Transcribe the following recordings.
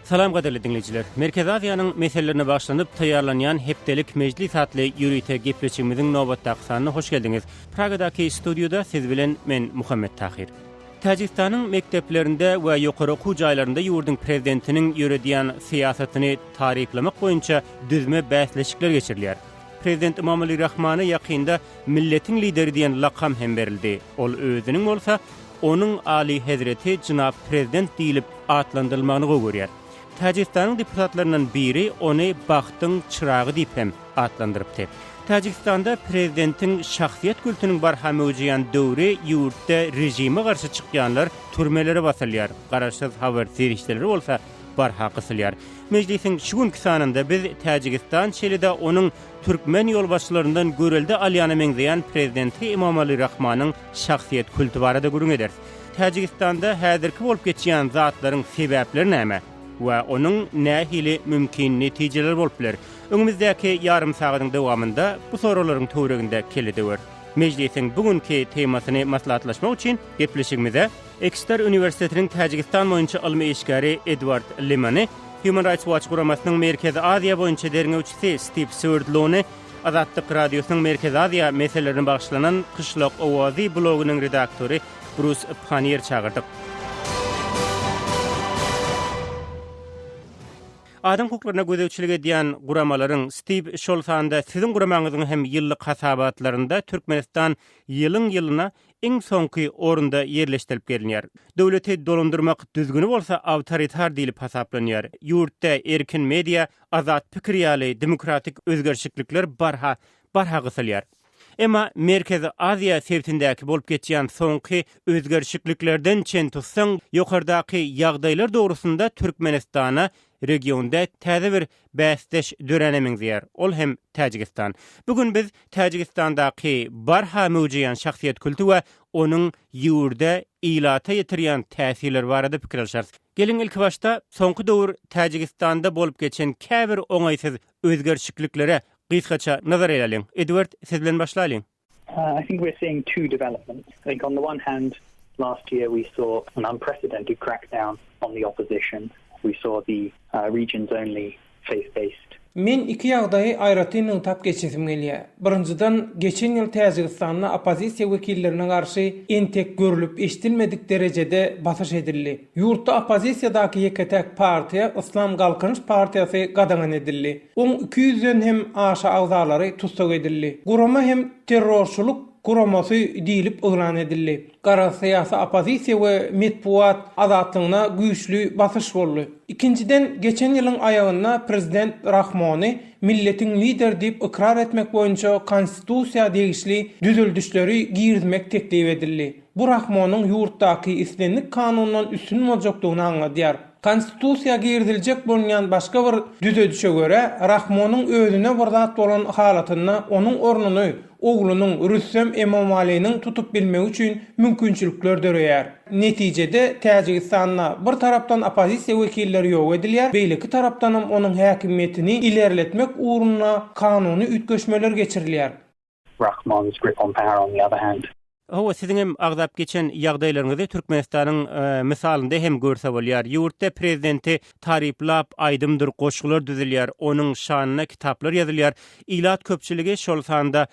Salam gaderli dinleyiciler. Merkez Aziýanyň meselelerine başlanyp taýýarlanýan hepdelik mejlis atly ýürüýte gepleşigimiziň nowbatdaky sanyna hoş geldiňiz. Pragadaky studioda siz bilen men Muhammed Tahir. Täjikistanyň mekdeplerinde we ýokary okuw jaýlarynda ýurdun prezidentiniň ýürediýän siýasatyny taryplamak boýunça düzme bäsleşikler geçirilýär. Prezident Emomali Rahmany ýakynda milletiň lideri diýen lakam hem berildi. Ol özüniň bolsa onuň Ali Hazreti Jynap prezident diýilip atlandyrylmagyny görýär. Täjikistanyň deputatlarynyň biri ony bagtyň çıragy diýip hem atlandyrypdy. Täjikistanda prezidentin şahsiýet kültüniň barhamy ujayan döwri ýurtda rejime garşy çykýanlar türmelere basylýar. Garaşsyz habar serişleri bolsa barha kysylýar. Meclisin şu günkü sanynda biz Täjikistan şeýle-de onuň türkmen ýolbaşçylaryndan görelde alýany meňzeýän prezidenti Emomali Rahmanyň şahsiýet kültü barada gürüň ederiz. Täjikistanda häzirki bolup geçýän zatlaryň sebäpleri näme? Ve onun nähili mümkin netijeler bolup biler. Öňümüzdäki yarım sagatyň dowamında bu sorallaryň töwereginde keledi. Meclisin bugünkü temasyny maslahatlaşmak üçin gepleşigimize Exeter Üniversitetiniň Täjikistan boýunça ilmi işgäri Edward Lemany, Human Rights Watch guramasının Merkez Aziýa boýunça derňewçisi Steve Swerdlowny, Azatlyk radiosynyň Merkez Aziýa meselelerine bagşlanan Kışlak Owazy blogunyň redaktory Bruce Panier çağırdyk. Adam hukuklaryna gözegçilik edýän guramalaryň Steve Şolsanda sizin guramaňyzyň hem ýyllyk hasabatlarynda Türkmenistan ýylyň iň soňky orunda ýerleşdirilip gelinýär. Döwleti dolandyrmak düzgünü bolsa awtoritar diýilip hasaplanýar. Ýurtda erkin media, azat pikir ýaly demokratik özgerşiklikler barha gysylýar. Emma Merkez Aziýa sebätindäki bolup geçýän soňky özgerşikliklerden çen tutsaň ýokardaky ýagdaýlar dogrusunda Türkmenistana regionda täze bir bäsleş dörenemeňizler. Ol hem Täjikistan. Bugün biz Täjikistandaky barha mewjudan şahsiýet kültü we onuň ýurda ilata ýetirýän täsirler barada pikir alşarys. Gelin ilk başta soňky döwür Täjikistanda bolup geçen käbir oňaýsyz özgerşikliklere gysgaça nazar edelim. Edward, siz bilen başlaýyn. I think we're seeing two developments. I think on the one hand, last year we saw an unprecedented crackdown on the opposition. We saw the region's only faith-based. Men iki ýagdaýy aýratynyň tap geçesim gelýär. Birinjiden geçen ýyl Täjikistanyň opozisiýa wekillerine garşy entek görülüp eşdilmedik derejede basyş edildi. Ýurtda opozisiýadaky ýeketek partiýa Islam Galkynç partiýasy gadaňan edildi. 200-den hem aşa agzalary tutsak edildi. Gurama hem terrorçuluk guramasy diýilip ýylan edildi. Gara syýasy opozisiýa we medpuat azatlygyna güýçlü basyş boldy. İkinciden geçen ýylyň aýagynda prezident Rahmany milletiň lider diýip ikrar etmek boýunça konstitusiýa degişli düzüldüşleri girizmek teklip edildi. Bu Rahmanyň ýurtdaky islenlik kanunundan üstün boljakdygyny aňladýar. Konstitusiýa giriziljek bolýan başga bir düzedişe göre Rahmanyň özüne bir zat bolan halatyny onuň ornuny oglunyň Rüssem Emomali'niň tutup bilmek üçin mümkinçilikler döreýär. Netijede Täjikistanda bir tarapdan opozisiýa wekilleri ýok edilýär, beýleki tarapdan onuň häkimiýetini ilerletmek uğruna kanuny ütgeşmeler geçirilýär. Rahman's grip on power on the other hand. Hawa sizin hem agzap geçen ýagdaýlaryňyzy Türkmenistanyň misalynda hem görse bolýar. Ýurtda prezidenti taryplap aýdymdyr goşgular düzülýär, onuň şanyna kitaplar ýazylýar. Ilat köpçüligi şol sanda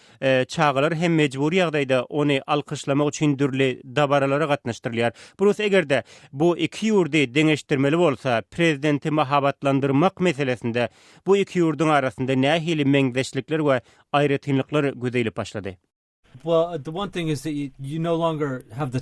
çağılar hem mejburi ýagdaýda ony alkyşlamak üçin dürli dabaralara gatnaşdyrylýar. Burus egerde bu iki ýurdy deňeşdirmeli bolsa, prezidenti mahabatlandyrmak meselesinde bu iki ýurdun arasynda nähili meňzeşlikler we aýratynlyklar gözeýlip başlady. Well, the one thing is that you no longer have the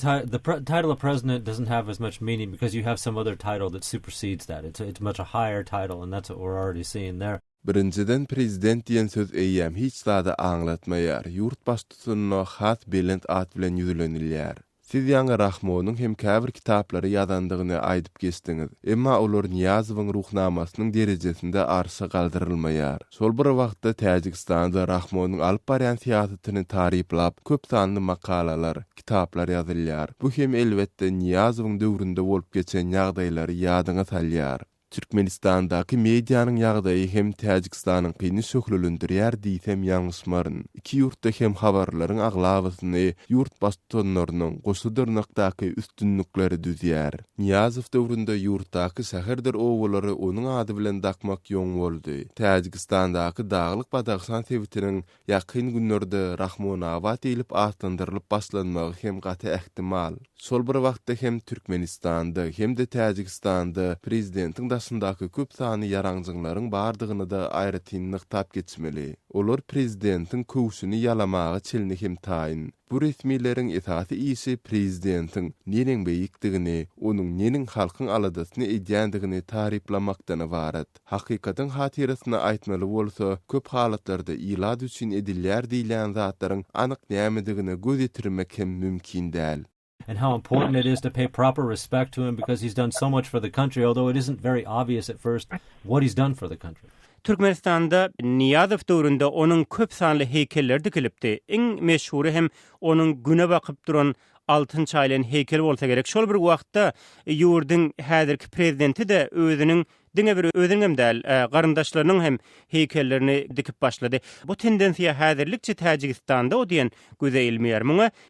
title of president doesn't have as much meaning because you have some other title that supersedes that. It's much a higher title, and that's what we're already seeing there. Birinciden prezident diýen söz eýýäm hiç zada aňlatmaýar. Ýurt başçysyna has belent at bilen ýüzlenilýär. Siz ýa-da Rahmonyň hem käbir kitaplary ýazandygyny aýdyp geçdiňiz. Emma olar Niýazowyň ruhnamasynyň derejesinde arşa galdyrylmaýar. Şol bir wagtda Täjikistanda Rahmonyň alyp barýan siýasatyny taryplap köp sanly makalalar, kitaplar ýazylýar. Bu hem elbetde Niýazowyň döwründe bolup geçen ýagdaýlary ýadyňa salýar. Türkmenistandaky medianyň ýagdaýy hem Täjikistanyň gyny şöhlülündirýär diýsem ýalňysmaryn. iki yurtda hem habarlaryň aglawasyny yurt bastutanlarynyň goşudyrnakdaky üstünlükleri düzýär. Niýazow döwründe yurtdaky säherdir owulary onuň ady bilen dakmak ýoň boldy. Täjikistandaky Daglyk Badaxsan tewitiniň ýakyn günlerde Rahmonabad edilip atlandyrylyp başlanmagy hem gaty ähtimal. Şol bir wagtda hem Türkmenistanda hem de Täjikistanda prezidentiň daşyndaky köp sany ýaraňjylaryň bardygyny da aýratynlyk tap geçmeli. Olar prezidentiň köwsüni ýalamagy çelini hem taýyn. Bu resmiýetiň esasy işi prezidentiň neniň beýikdigini, onuň neniň halkyň aladasyny edýändigini taryplamakdan ibaret. Hakykatyň hatyrasyny aýtmaly bolsa, köp halatlarda ilad üçin edilýär diýilen zatlaryň anyk nämedigini göz ýetirmek hem mümkin däl. And how important it is to pay proper respect to him because he's done so much for the country, although it isn't very obvious at first what he's done for the country. Türkmenistanda Niýazow döwründe onuň köp sanly heykeller dikilipdi. Iň meşhury hem onuň güne bakyp duran altın çaylan heykel bolsa gerek. Şol bir wagtda ýurdyň häzirki prezidenti de özüniň diňe bir özüňem däl garyndaşlarynyň hem heykellerini dikip başlady. Bu tendensiýa häzirlikçe Täjikistanda o diýen gözeýilmeýär.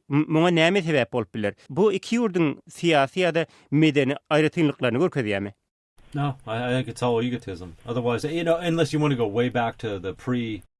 Muňa näme sebäp bolup biler? Bu iki ýurdyň siýasy ýa-da medeni aýratynlyklaryny görkezýärmi? No, I think it's all egotism. Otherwise, unless you want to go way back to the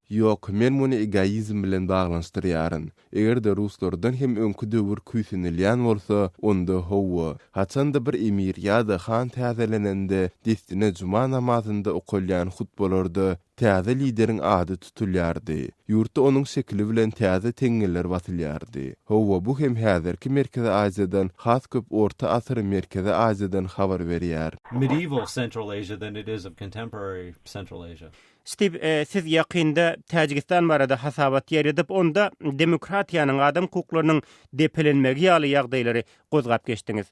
Yok, men muny egoizm bilen baglanşdyrýaryn. Eger de Ruslardan hem öňkü döwür küýsenilýän bolsa, onda howa. Haçanda bir emir ýa-da han täzelenende destine juma namazynda okulýan hutbalarda täze lideriň ady tutulýardy. Ýurtda onuň şekli bilen täze teňgeller batylýardy. Howa bu hem häzirki Merkezi Aziýadan, has köp Orta Asyr Merkezi Aziýadan habar berýär. medieval Central Asia than it is of contemporary Central Asia. Steve, siz ýakynda Täjikistan barada hasabat ýeredip onda demokratiýanyň adam hukuklarynyň depelenmegi ýaly ýagdaýlary gozgap geçdiňiz.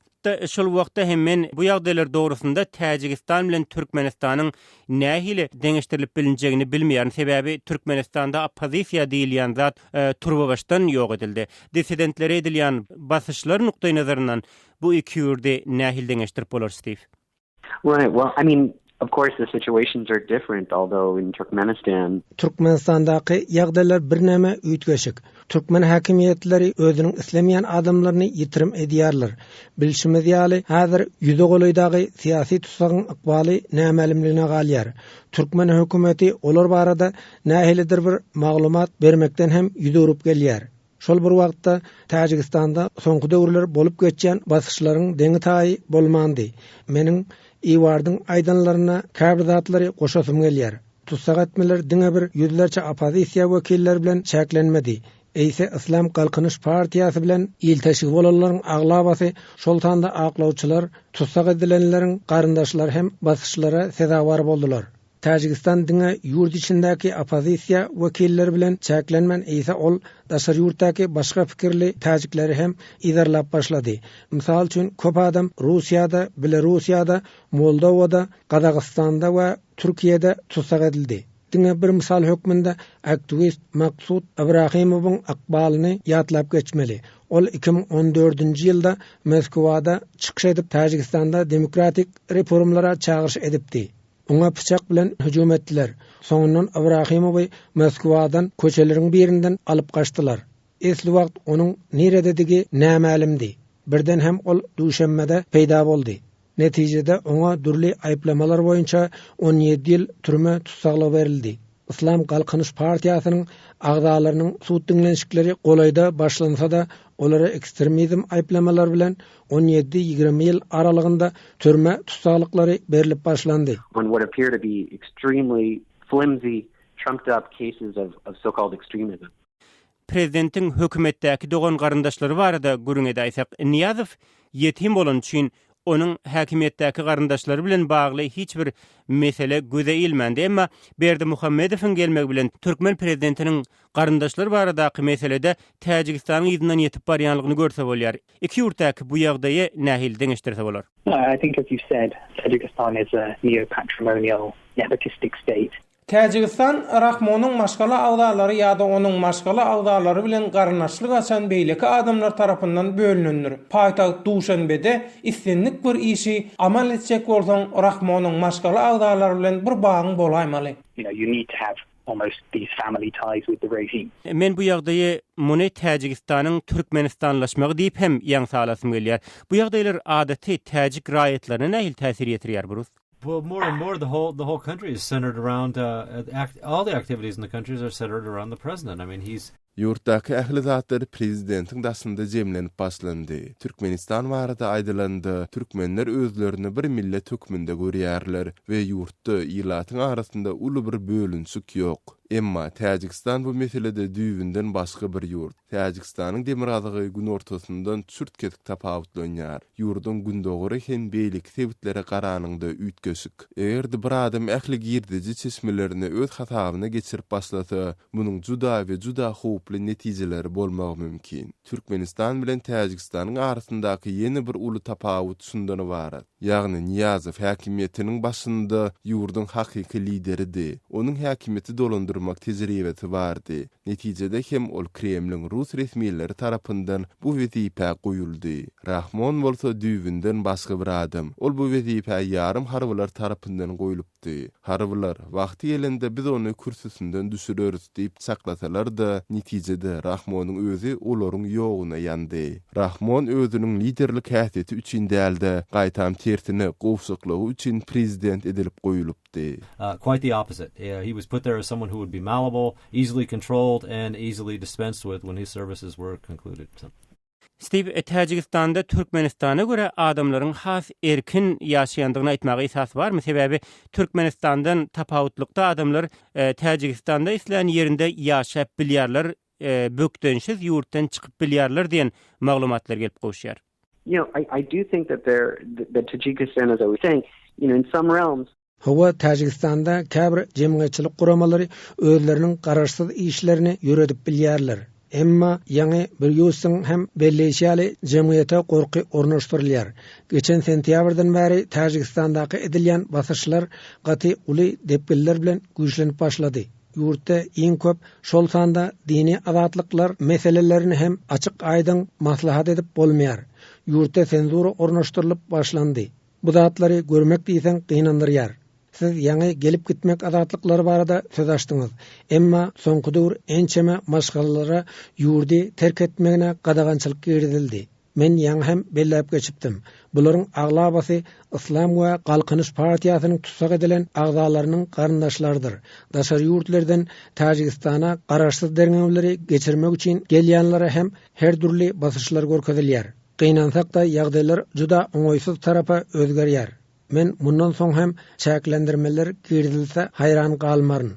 Şol wagtda hem men bu ýagdaýlar dogrusynda Täjikistan bilen Türkmenistanyň nähili deňeşdirilip bilinjegini bilmeýän sebäbi Türkmenistanda opozisiýa diýilýän zat turba başdan ýok edildi. Disidentlere edilýän basyşlar nukdaý nazaryndan bu iki ýurdy nähil deňeşdirip bolar, Steve? Right. Well, I mean, of course, the situations are different, although in Türkmenistandaky ýagdaýlar bir näme üýtgeşik. Türkmen häkimiýetleri özüniň islemeýän adamlaryny ýitirim edýärler. Bilşimiz ýaly häzir ýüze golaýdagy syýasy tutsagyň ykbaly nämelimligine galýar. Türkmen hökümeti olar barada nähilidir bir maglumat bermekden hem ýüze urup gelýär. Şol bir wagtda Täjikistanda soňky döwürler bolup geçýän basyşlaryň deňi taýy bolmandy. Meniň iwardyň aýdanlaryna käbir zatlary goşasym gelýär. Tutsak etmeler diňe bir ýüzlerçe opozisiýa wekilleri bilen çäklenmedi. Eýse Islam Galkynyş Partiýasy bilen ilteşik bolanlaryň aglabasy şoltanda aklawçylar, tutsak edilenleriň garyndaşlary hem basyşlara sezawar boldular. Täjikistan diňe ýurt içindäki opozisiýa wekilleri bilen çäklenmen eýse ol daşary ýurtdaky başga pikirli täjikleri hem idarlap başlady. Mysal üçin köp adam Russiýada, Belarusiýada, Moldowada, Qazaqstanda we Türkiýede tutsak edildi. Diňe bir misal hökmünde aktivist Maksud Ibrahimowyň akbalyny ýatlap geçmeli. Ol 2014-nji ýylda Moskwada çykyş edip Täjikistanda demokratik reformlara çağırış edipdi. Ona bıçak bilen hücum etdiler. Soňundan Ibrahimowy Moskwadan köçeleriň birinden alyp kaçdylar. Esli wagt onuň nerededigi nämälimdi. Birden hem ol duşanmada peýda boldy. Netijede ona dürli aýplamalar boýunça 17 ýyl türme tutsaklyk berildi. Islam Galkynyş Partiýasynyň agdalarynyň suut dinlenşikleri golayda başlansa da olara ekstremizm aýplamalar bilen 17-20 ýyl aralygynda türme tutsaklykları berilip başlandy. On what appear to be extremely flimsy, trumped up cases of so-called extremism. Prezidentiň hökümetdäki dogan garyndaşlary barada görüňede aýsak, Niýazow ýetim bolan üçin onuň häkimiýetdäki garyndaşlary bilen bagly hiç bir mesele gözeýilmendi. Emma Berdi Muhammedowyň gelmegi bilen Türkmen prezidentiniň garyndaşlary baradaky meselede Täjikistanyň ýyzynyň ýetip barýanlygyny görse bolýar. Iki ýurtdaky bu ýagdaýy nähil deňeşdirse bolar. I think, as you said, Tajikistan is a neo-patrimonial, nepotistic state. Täjikistan Rahmonyň maşgala agdalary ýa-da onuň maşgala agdalary bilen garnaşlyk açan beýleki adamlar tarapyndan bölünendir. Paýtaxt Duşanbede islenlik bir işi amal etjek bolsaň Rahmonyň maşgala agdalary bilen bir bagyň bolaýmaly. You need to have almost these family ties with the regime. Men bu ýagdaýy muny Täjikistanyň Türkmenistanlaşmagy diýip hem ýaňsalasym gelýär. Bu ýagdaýlar adaty täjik raýatlaryna nähil täsir ýetirýär buruz? Well, more and more, the whole country is centered around all the activities in the countries are centered around the president. I mean, he's Yurtdaky ähli zatlar prezidentin dasynda jemlenip başlandy. Türkmenistan barada aýdylandy. Türkmenler özlerini bir millet hökmünde görýärler we yurtda ýylatyň arasynda uly bir bölünsük ýok. Emma Täjikistan bu meselede düýbünden başga bir yurt. Täjikistanyň demirazygy gün ortasyndan çürt ketip tapawutlanýar. Yurdun gündoğry hem beýlik sebitlere garanyňda ütgeşik. Eger bir adam ähli girdici çeşmelerini öz hatabyna geçirip başlasa, munyň juda we juda howply netijeleri bolmagy mümkin. Türkmenistan bilen Täjikistanyň arasyndaky ýeni bir uly tapawut şundany barat. Ýagny Niýazow häkimiýetiniň başynda yurdun hakyky lideridir. Onuň häkimiýeti dolandyrmak tejribeti bardy. Netijede hem ol Kremliň Rus resmiýetleri tarapyndan bu wezipe goýuldy. Rahmon bolsa düýbünden başga bir adam. Ol bu wezipe ýarym harbylar tarapyndan goýulupdy. Harbylar wagty ýelinde biz onu kürsüsinden düşüreriz diýip saklasalar da netijede Rahmonyň özü olaryň ýoguna ýandy. Rahmon özüniň liderlik häsiýeti üçin dälde gaýtam tertini gowşuklygy üçin prezident edilip goýulupdy. Quite the opposite. He was put there as someone who would be malleable, easily controlled, and easily dispensed with when his services were concluded. Steve, Täjikistanda Türkmenistana göre adamlaryň has erkin ýaşaýandygyny aýtmagy esas barmy? Sebäbi Türkmenistandan tapawutlukda adamlar Täjikistanda isleýän ýerinde ýaşap bilýärler, bökdenşiz ýurtdan çykyp bilýärler diýen maglumatlar gelip goşýar. I do think that that Tajikistan, as I was saying, in some realms. Hawa Täjikistanda käbir jemgyýetçilik guramalary özleriniň garaşsyz işlerini ýöredip bilýärler. Emma ýa-ni bir ýusyň hem belleşýäli jemgyýete gorky ornaşdyrylýar. Geçen sentýabrdan bäri Täjikistandaky edilýän basyşlar gaty uly depgiller bilen güýçlenip başlady. Yurtda iň köp şol sanda dini azatlyklar meselelerini hem açyk aýdyn maslahat edip bolmaýar. Yurtda senzura ornaşdyrylyp başlandy. Bu zatlary görmek diýsen gynandyrýar. Siz ýa-ni gelip gitmek azatlyklary barada söz açdyňyz. Emma soňky döwür ençeme maşgalalara ýurdy terk etmegine gadagançylyk girdildi. Men ýa hem belläp geçipdim. Bularyň aglabasy Islam we Galkynyş partiýasynyň tutsak edilen agzalarynyň garyndaşlarydyr. Daşar ýurtlardan Täjikistana garaşsyz derňewleri geçirmek üçin gelýänlere hem her türlü basyşlar görkezilýär. Gynansak da ýagdaýlar juda oňoýsuz tarapa özgerýär. Men mundan soň hem çäklendirmeler girdilse hayran galmaryn.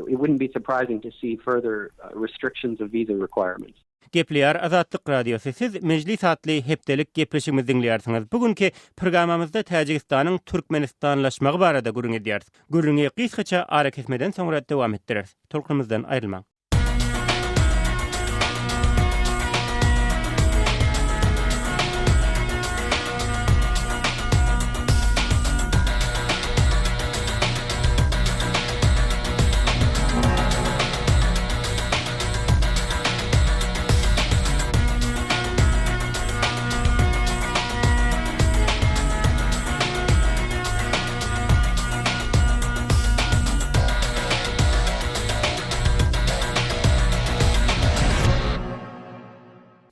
It wouldn't be surprising to see further restrictions of visa requirements. Gepleýär Azatlyk radiosu. Siz mejlis atly hepdelik gepleşigimizi dinleýärsiňiz. Bugünkü programamyzda Täjikistanyň Türkmenistanlaşmagy barada gürrüň edýäris. Gürrüňi kysgaça ara kesmeden soňra dowam etdireriz. Tolkunymyzdan aýrylmaň.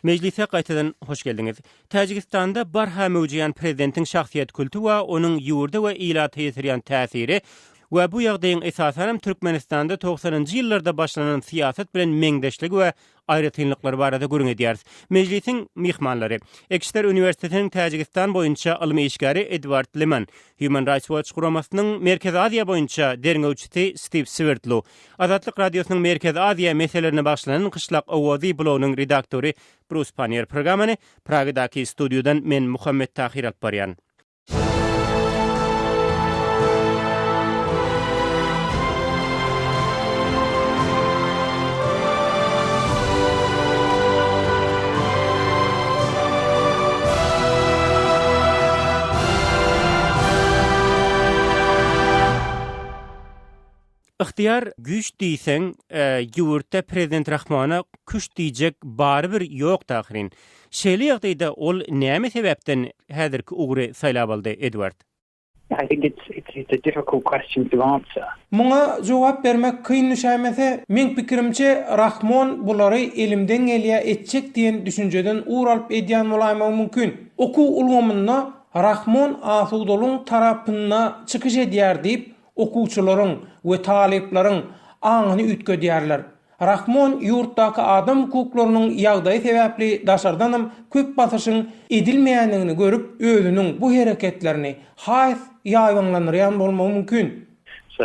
Meclise gaýtadan hoş geldiňiz. Täjikistanda barha mewjudyan prezidentiň şahsiýet kultu we onuň ýurda we ýylata ýetirýän täsiri we bu ýagdaýyň esasen Türkmenistanda 90-njy ýyllarda başlanan siýasat bilen meňdeşlik we aýratynlyklary barada görüň edýäris. Meclisiň mihmanlary Ekşehir Üniversitetiniň Täjikistan boýunça ilmi işgäri Edward Leman, Human Rights Watch guramasynyň Merkez Aziýa boýunça derňewçisi Steve Svertlo, Azatlyk radiosynyň Merkez Aziýa meselelerini başlanan Kışlak Owazy blogunyň redaktory Bruce Panier programany Pragadaky studiodan men Muhammed Tahir alparyan. İhtiyar güç diýseň, ýurtda prezident Rahmana küç diýjek bary bir ýok taýrin. Şeýle ýagdaýda ol näme sebäpden häzirki ugry saýlap aldy, Edward? I think it's a difficult question to answer. Muňa jogap bermek kyn düşämese, men pikirimçe Rahmon bulary elimden gelýär etjek diýen düşünjeden uralyp edýän bolarmy mümkin. Oku ulgamynda Rahmon asudalyň tarapyna çykyş edýär diýip okuwçylaryň we talyplaryň aňyny ütgedýärler. Rahmon ýurtdaky adam hukuklarynyň ýagdaýy sebäpli daşardanam köp basyşyň edilmeýändigini görüp özüniň bu hereketlerini haýs ýaýwanlanýan bolmagy mümkin. So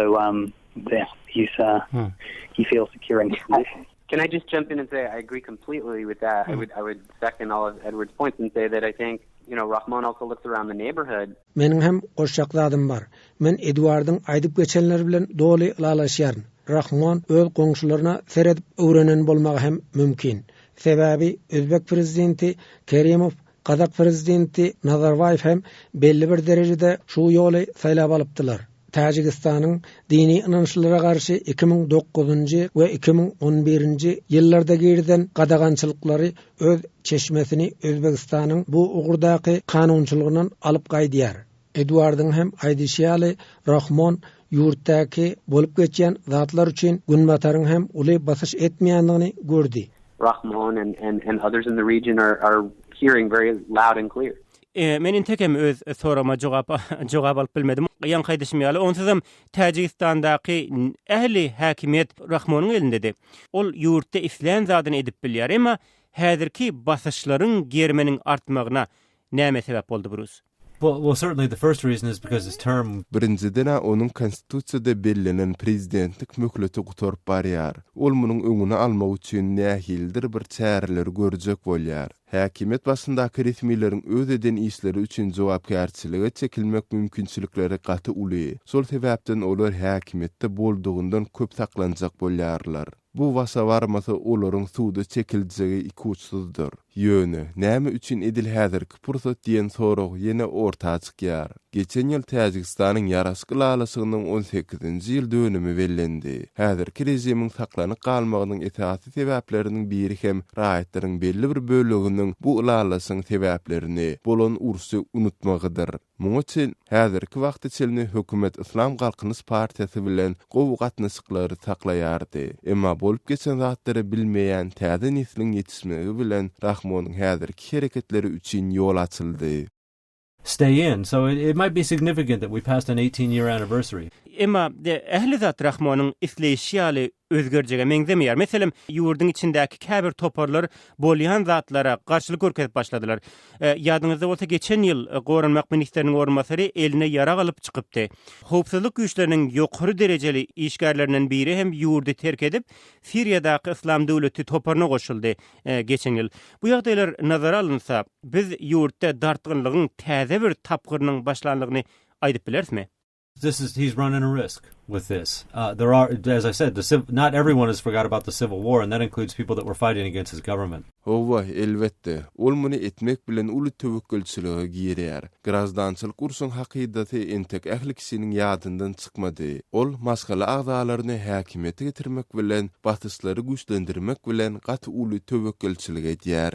he feels secure in his position. Can I just jump in and say I agree completely with that? I would second all of Edward's points and say that I think, you know, Rahmon also looks around the neighborhood. Mening hem goşşakladym bar. Men Edwardyň aýdyp geçenleri bilen doly ýalaşýaryn. Rahmon öz goňşularyna seredip öwrenen bolmagy hem mümkin. Sebäbi Özbek prezidenti Kerimow, Kazak prezidenti Nazarbayev hem belli bir derejede şu ýoly saýlap alypdylar. Tajikistanyň dini inançlara garşy 2009-njy we 2011-nji ýyllarda girden gadagançylyklary öz çeşmesini Özbekistanyň bu ugurdaky kanunçylygynyň alyp gaýdýar. Edwardyň hem aýdyşýaly Rahmon ýurtdaky bolup geçen zatlar üçin günbataryň hem uly basyş etmeýändigini gördi. Rahmon and others in the region are hearing very loud and clear. Men intekem öz sorama jogap alyp bilmedim. Ýan gaýdyşmaýaly. Onsuzam Tajikistandaky ähli häkimiýet Rahmonyň elindedi. Ol ýurtda islen zadyny edip bilýär, emma häzirki basyşlaryň germeniň artmagyna näme sebäp boldy burus? Well, certainly the first reason is because his term. Birinciden onuň konstitusiýada belirlenen prezidentlik möhleti gutorup barýar. Ol munyň öňüne almak üçin nähildir bir çäreler görjek bolýar. Häkimet başyndaky resmiýetleriň öz eden işleri üçin jogapkärçilige çekilmek mümkinçilikleri gaty uly. Sol sebäpden olar häkimetde boldugundan köp saklanjak bolýarlar. Bu vasa varmasa olaryň suwda çekildiği ikuçsuzdur. Ýöne, näme üçin edil häzirki pursat diýen sorag ýene ortağa çykýar. Geçen ýyl Tajikistanyň ýaraşyk lalasynyň 18-nji ýyl dönümi bellendi. Häzirki rejimiň saklanyp galmagynyň esasy sebäpleriniň biri hem raýatlaryň belli bir bölüginiň bu lalasyň sebäplerini bolan ursy unutmagydyr. Muňa üçin häzirki wagt içinde hökümet Islam Galkynyş Partiýasy bilen gowy gatnaşyklary saklaýardy. Emma bolup geçen zatlary bilmeýän täze nesliniň ýetişmegi bilen Rahmonyň häzirki hereketleri üçin ýol açyldy. Stay in. So it might be significant that we passed an 18-year anniversary. Emma ähli zat Rahmonyň isleýişi özgerjege meňzemýär. Meselem ýurduň içindäki käbir toparlar bolýan zatlara garşylyk görkezip başladylar. Ýadyňyzda bolsa geçen ýyl Goranmak ministeriniň ornmasary eline ýarag alyp çykypdy. Howpsuzlyk güýçleriniň ýokary derejeli işgärlerinden biri hem ýurdy terk edip Siriýadaky Islam döwleti toparına goşuldy geçen ýyl. Bu ýagdaýlar nazara alynsa, biz ýurtda dartgynlygyň täze bir tapgyrynyň başlanlygyny aýdyp bilersmi? He's running a risk with this. There are, as I said, not everyone has forgot about the Civil War, and that includes people that were fighting against his government. Owa, elbetde. Ol muny etmek bilen uly töwekkülçiligi girýär. Grazdançylyk ursun hakydaty entek ähli kişiniň ýadyndan çykmady. Ol maskala agdalaryny häkimete getirmek bilen, batyşlary güýçlendirmek bilen gaty uly töwekkülçilig edýär.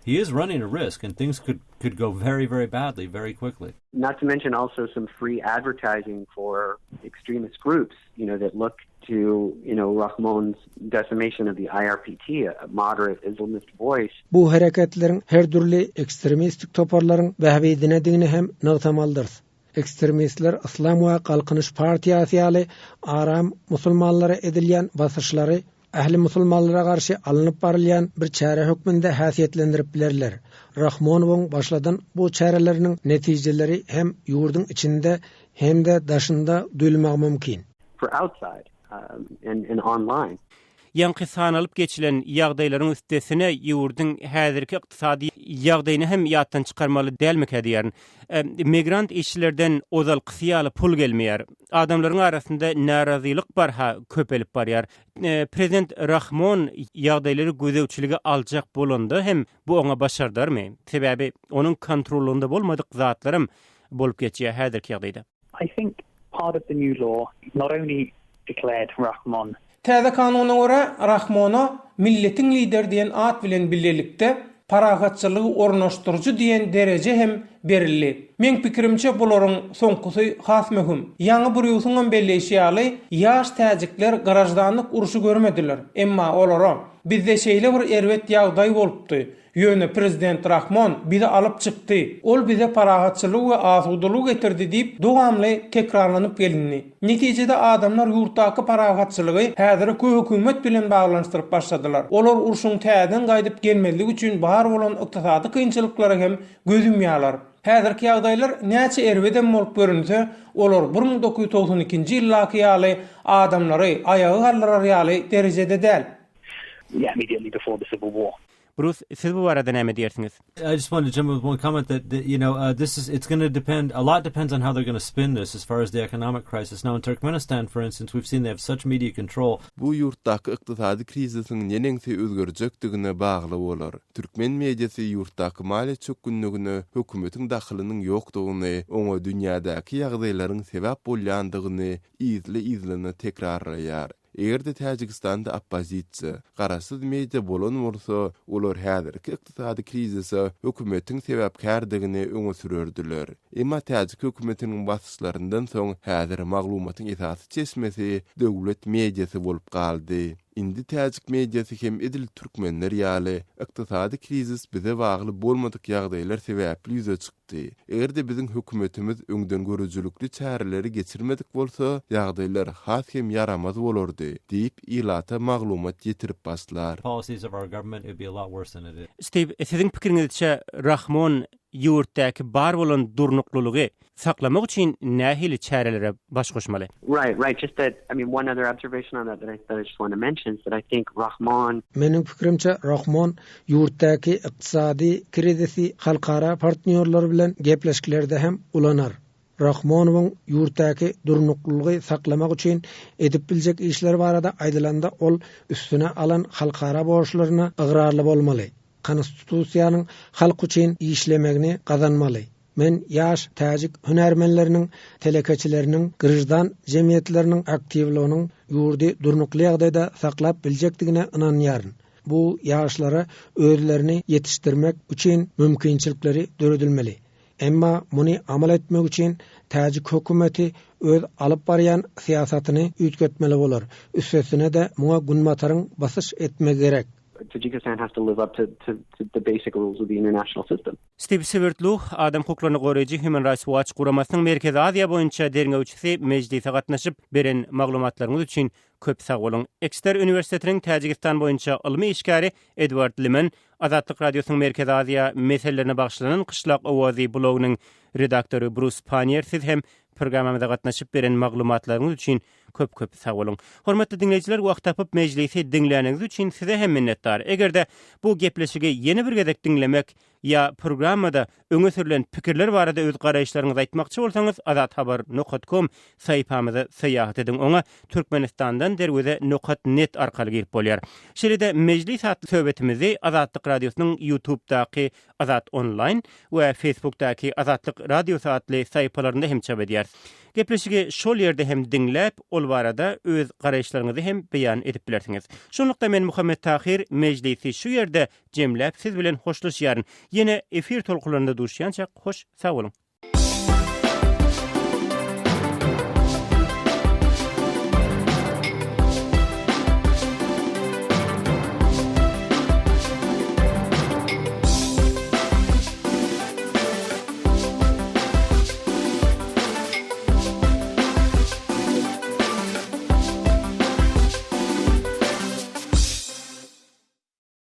He is running a risk, and things could go very, very badly very quickly. Not to mention also some free advertising for extremist groups, you know, that look to, you know, Rahmon's decimation of the IRPT, a moderate Islamist voice. Bu hareketleriň her türlü ekstremistik toparlaryň bähbidine hem nagtamaldyr. Ekstremistler Islam we Galkynyş Partiýasy ýaly aram musulmanlara edilýän basyşlary ähli musulmanlara garşy alınıp barylýan bir çäre hökmünde häsiýetlendirip bilerler. Rahmonowyň başladan bu çäreleriniň netijeleri hem ýurduň içinde hem de daşynda duyulmagy mümkin. For outside and online. Ýanky sanalyp geçilen ýagdaýlaryň üstesine ýurduň häzirki ykdysady ýagdaýyny hem ýatdan çykarmaly dälmek edýär. Migrant işçilerden ozal kysýaly pul gelmeýär. Adamlaryň arasynda narazylyk barha köpelip barýar. Prezident Rahmon ýagdaýlary gözewçiligi aljak bolandy hem bu oňa başardarmy? Sebäbi onuň kontrolunda bolmadyk zatlarym bolup geçýär häzirki ýagdaýda. I think part of the new law not only declared Rahmon Täze kanuna göre Rahmona milletiň lider diýen at bilen birlikde paragatçylygy ornaşdyrjy diýen dereje hem berildi. Men pikirimçe bularyň soňkusy has möhüm. Ýaňy bir ýusuňdan belleşýäli ýaş täjikler garajdanlyk uruşy görmediler. Emma olara bizde şeýle bir erwet ýagdaý bolupdy. Ýöne prezident Rahmon bizi alıp çykdy. Ol bize parahatçylyk we asudalyk getirdi diýip dowamly tekrarlanyp gelindi. Netijede adamlar ýurtdaky parahatçylygy häzir hökümet bilen baglanyşdyryp başladylar. Olar uruşyň täzen gaýdyp gelmezligi üçin bar bolan ykdysady kynçylyklara hem gözümýärler. Häzirki ýagdaýlar näçe erweden bolup görünse, olar 1992-nji ýyllaky ýaly adamlary aýagy gallar ýaly derejede däl. Yeah, immediately before the Civil War. Bruce, siz bu arada näme diýersiniz? I just wanted to jump with one comment that it's going to depend. A lot depends on how they're going to spin this as far as the economic crisis. Now in Turkmenistan, for instance, we've seen they have such media control. Bu ýurtdaky ykdysady krizisin neneňse özgerjekdigine bagly bolar. Türkmen mediasy ýurtdaky maliýe çökünligini, hökümetiň daxylynyň ýokdugyny, oňa dünýädäki ýagdaýlaryň sebäp bolýandygyny izle tekrarlaýar. Eger de Tajikistanda oppozisiýa garasyz media bolan bolsa, olar häzirki ykdysady krizise hökümetiň sebäpkärdigini öňe sürerdiler. Emma Tajik hökümetiniň basyşlaryndan soň häzir maglumatyň esasy çeşmesi döwlet mediasy bolup galdy. Indi Tajik mediasy hem edil türkmenler ýaly ykdysady krizis bize bagly bolmadyk ýagdaýlar sebäpli ýüze çykdy. Eger de biziň hökümetimiz öňden görüjülükli çäreleri geçirmedik bolsa, ýagdaýlar has hem yaramaz bolardy diýip ilata maglumat ýetirip baslar. Policies of our government would be a lot worse than it is. Steve, siziň pikiriňizçe Rahmon ýurtdaky bar bolan durnuklulygy saklamak üçin nähili çärelere baş goşmaly? Right. Just that, one other observation on that I just want to mention is that I think Rahmon... Menin pikirimçe Rahmon ýurtdaky ykdysady krizisi halkara partnerler bilen gepleşikleri hem ulanar. Rahmonowyň ýurtdaky durnuklulygy saklamak üçin edip biljek işler barada aýdylanda ol üstüne alan halkara borçlaryna ıgrarly bolmaly. Konstitusiýanyň halk üçin işlemegini gazanmaly. Men ýaş Tajik hünärmenleriniň, telekeçileriniň, gyrjdan jemgyýetleriniň aktivliginiň ýurdy durnukly ýagdaýda saklap biljekdigine inanýaryn. Bu ýaşlara özlerini yetişdirmek üçin mümkinçilikleri döredilmeli. Emma muny amal etmek üçin Tajik hökümeti öz alyp barýan siýasatyny üýtgetmeli bolar. Üstesine de muňa günmataryň basyş etmek gerek. Tajikistan has to live up to the basic rules of the international system. Steve Severtlu, Adam Hukuklaryny goraýjy Human Rights Watch guramasynyň Merkezi Aziýa boýunça derňewçisi mejlise gatnaşyp beren maglumatlaryňyz üçin köp sag bolun. Ekster Üniversitetiniň Tajikistan boýunça ilmi işgäri Edward Liman, Azatlyk Radiosynyň Merkezi Aziýa meselelerine bagşlanan Kışlak Owazy blogynyň redaktory Bruce Panier, siz hem programmamyza gatnaşyp beren maglumatlaryňyz üçin köp sag bolun. Hormatly dinleyijiler, wagt tapyp mejlisi dinleýäniňiz üçin size hem minnetdar. Egerde bu gepleşigi ýeni bir gezek dinlemek ýa programmada öňe sürülen pikirler barada öz garaýşlaryňyzy aýtmakçy bolsaňyz, azathabar.com saýpamyza seýahat ediň. Oňa Türkmenistandan derwede.net arkaly girip bolýar. Şeýle mejlis hatly söhbetimizi Azatlyk Radiosynyň YouTube'daky Azat Online we Facebook'daky Azatlyk Radio satly saýpalarynda hem çap edýär. Gepleşigi şol ýerde hem dinläp, ol barada öz garaýşlaryňyzy hem beýan edip bilersiňiz. Şonlukda men Muhammed Tahir mejlisi şu ýerde jemläp siz bilen hoşlaşýaryn. Yine efir tolkularında duşyançak hoş sağ olun.